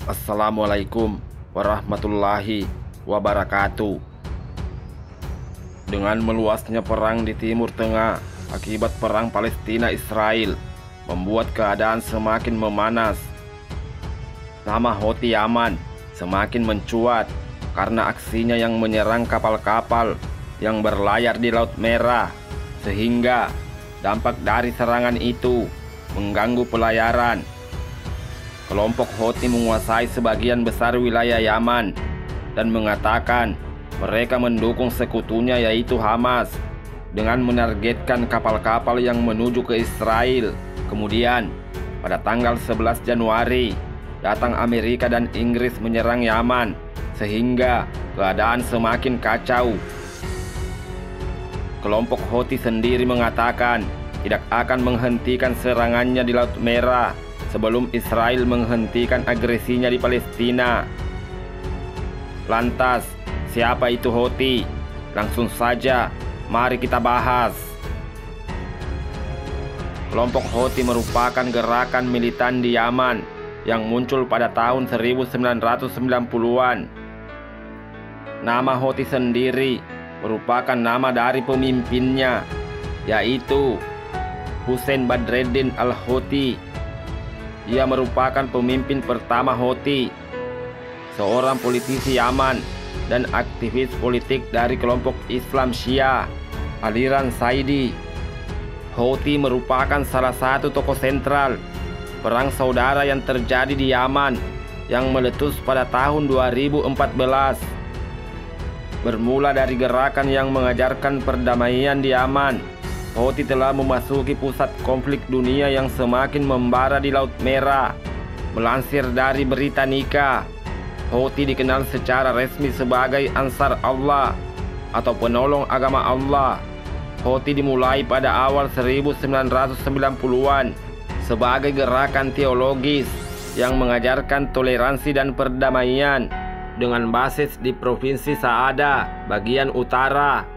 Assalamualaikum warahmatullahi wabarakatuh. Dengan meluasnya perang di Timur Tengah akibat perang Palestina-Israel membuat keadaan semakin memanas. Nama Houthi Yaman semakin mencuat karena aksinya yang menyerang kapal-kapal yang berlayar di Laut Merah, sehingga dampak dari serangan itu mengganggu pelayaran. Kelompok Houthi menguasai sebagian besar wilayah Yaman dan mengatakan mereka mendukung sekutunya yaitu Hamas dengan menargetkan kapal-kapal yang menuju ke Israel. Kemudian pada tanggal 11 Januari datang Amerika dan Inggris menyerang Yaman sehingga keadaan semakin kacau. Kelompok Houthi sendiri mengatakan tidak akan menghentikan serangannya di Laut Merah sebelum Israel menghentikan agresinya di Palestina. Lantas, siapa itu Houthi? Langsung saja, mari kita bahas. Kelompok Houthi merupakan gerakan militan di Yaman yang muncul pada tahun 1990-an. Nama Houthi sendiri merupakan nama dari pemimpinnya, yaitu Hussein Badreddin al-Houthi. Ia merupakan pemimpin pertama Houthi, seorang politisi Yaman dan aktivis politik dari kelompok Islam Syiah aliran Zaidi. Houthi merupakan salah satu tokoh sentral perang saudara yang terjadi di Yaman yang meletus pada tahun 2014. Bermula dari gerakan yang mengajarkan perdamaian di Yaman, Houthi telah memasuki pusat konflik dunia yang semakin membara di Laut Merah. Melansir dari Britannica, Houthi dikenal secara resmi sebagai Ansar Allah atau penolong agama Allah. Houthi dimulai pada awal 1990-an sebagai gerakan teologis yang mengajarkan toleransi dan perdamaian dengan basis di Provinsi Saada, bagian utara.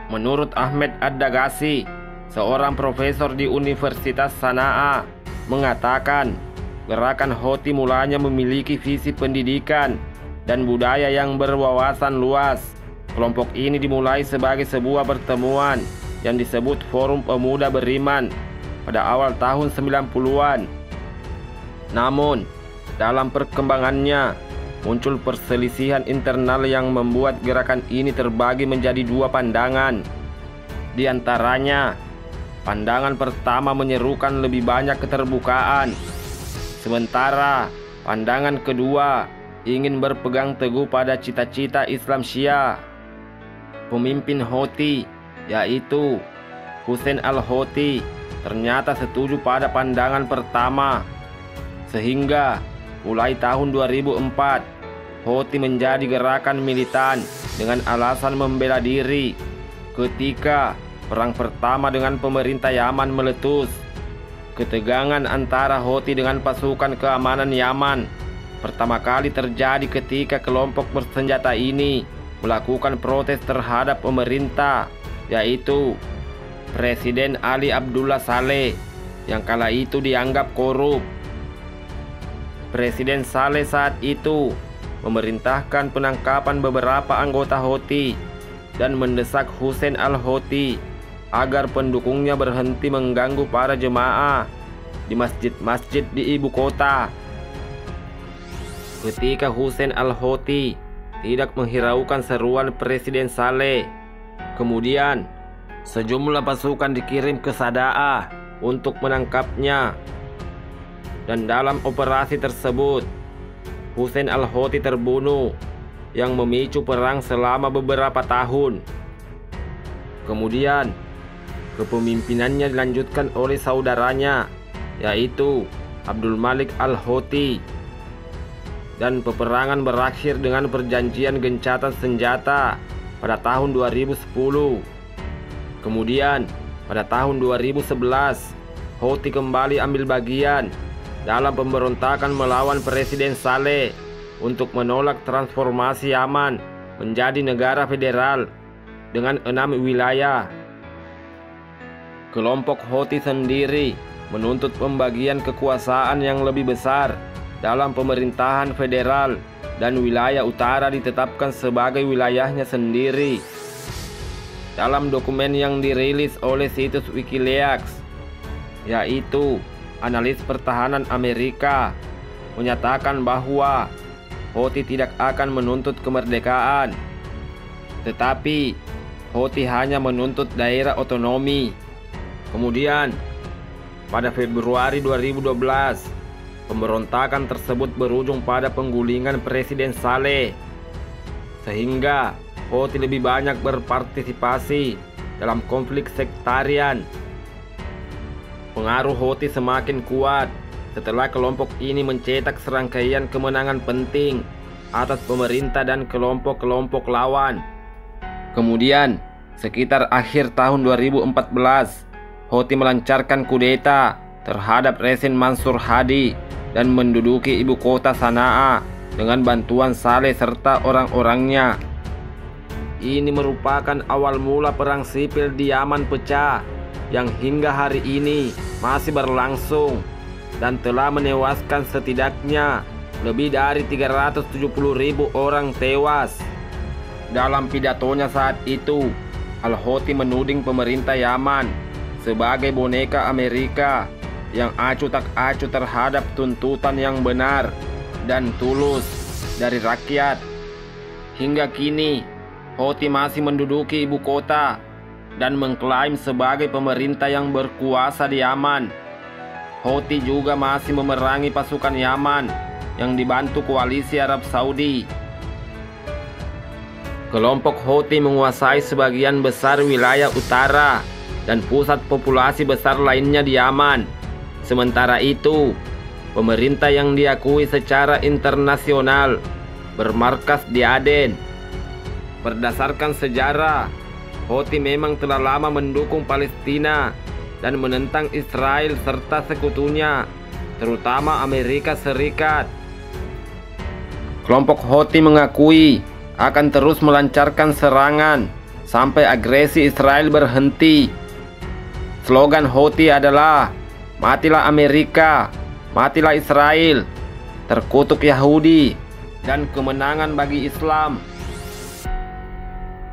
Menurut Ahmed Ad-Dagasi, seorang profesor di Universitas Sanaa, mengatakan gerakan Houthi mulanya memiliki visi pendidikan dan budaya yang berwawasan luas. Kelompok ini dimulai sebagai sebuah pertemuan yang disebut Forum Pemuda Beriman pada awal tahun 90-an. Namun, dalam perkembangannya muncul perselisihan internal yang membuat gerakan ini terbagi menjadi dua pandangan. Di antaranya, pandangan pertama menyerukan lebih banyak keterbukaan, sementara pandangan kedua ingin berpegang teguh pada cita-cita Islam Syiah. Pemimpin Houthi, yaitu Hussein al-Houthi, ternyata setuju pada pandangan pertama, sehingga mulai tahun 2004, Houthi menjadi gerakan militan dengan alasan membela diri ketika perang pertama dengan pemerintah Yaman meletus. Ketegangan antara Houthi dengan pasukan keamanan Yaman pertama kali terjadi ketika kelompok bersenjata ini melakukan protes terhadap pemerintah, yaitu Presiden Ali Abdullah Saleh yang kala itu dianggap korup. Presiden Saleh saat itu memerintahkan penangkapan beberapa anggota Houthi dan mendesak Hussein al-Houthi agar pendukungnya berhenti mengganggu para jemaah di masjid-masjid di ibu kota. Ketika Hussein al-Houthi tidak menghiraukan seruan Presiden Saleh, kemudian sejumlah pasukan dikirim ke Sanaa untuk menangkapnya. Dan dalam operasi tersebut, Hussein al-Houthi terbunuh yang memicu perang selama beberapa tahun. Kemudian, kepemimpinannya dilanjutkan oleh saudaranya, yaitu Abdul Malik al-Houthi. Dan peperangan berakhir dengan perjanjian gencatan senjata pada tahun 2010. Kemudian, pada tahun 2011, Houthi kembali ambil bagian dalam pemberontakan melawan Presiden Saleh untuk menolak transformasi Yaman menjadi negara federal dengan 6 wilayah. Kelompok Houthi sendiri menuntut pembagian kekuasaan yang lebih besar dalam pemerintahan federal dan wilayah utara ditetapkan sebagai wilayahnya sendiri. Dalam dokumen yang dirilis oleh situs Wikileaks, yaitu analis pertahanan Amerika menyatakan bahwa Houthi tidak akan menuntut kemerdekaan, tetapi Houthi hanya menuntut daerah otonomi. Kemudian, pada Februari 2012, pemberontakan tersebut berujung pada penggulingan Presiden Saleh, sehingga Houthi lebih banyak berpartisipasi dalam konflik sektarian. Pengaruh Houthi semakin kuat setelah kelompok ini mencetak serangkaian kemenangan penting atas pemerintah dan kelompok-kelompok lawan. Kemudian, sekitar akhir tahun 2014, Houthi melancarkan kudeta terhadap rezim Mansur Hadi dan menduduki ibu kota Sanaa dengan bantuan Saleh serta orang-orangnya. Ini merupakan awal mula perang sipil di Yaman pecah yang hingga hari ini masih berlangsung dan telah menewaskan setidaknya lebih dari 370.000 orang tewas. Dalam pidatonya saat itu, Al-Houthi menuding pemerintah Yaman sebagai boneka Amerika yang acuh tak acuh terhadap tuntutan yang benar dan tulus dari rakyat. Hingga kini, Houthi masih menduduki ibu kota dan mengklaim sebagai pemerintah yang berkuasa di Yaman. Houthi juga masih memerangi pasukan Yaman yang dibantu koalisi Arab Saudi. Kelompok Houthi menguasai sebagian besar wilayah utara dan pusat populasi besar lainnya di Yaman. Sementara itu, pemerintah yang diakui secara internasional bermarkas di Aden. Berdasarkan sejarah, Houthi memang telah lama mendukung Palestina dan menentang Israel serta sekutunya, terutama Amerika Serikat. Kelompok Houthi mengakui akan terus melancarkan serangan sampai agresi Israel berhenti. Slogan Houthi adalah "Matilah Amerika, matilah Israel, terkutuk Yahudi, dan kemenangan bagi Islam."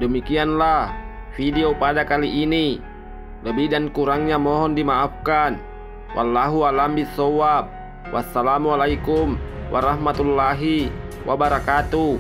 Demikianlah video pada kali ini. Lebih dan kurangnya mohon dimaafkan. Wallahu a'lam bishawab. Wassalamualaikum warahmatullahi wabarakatuh.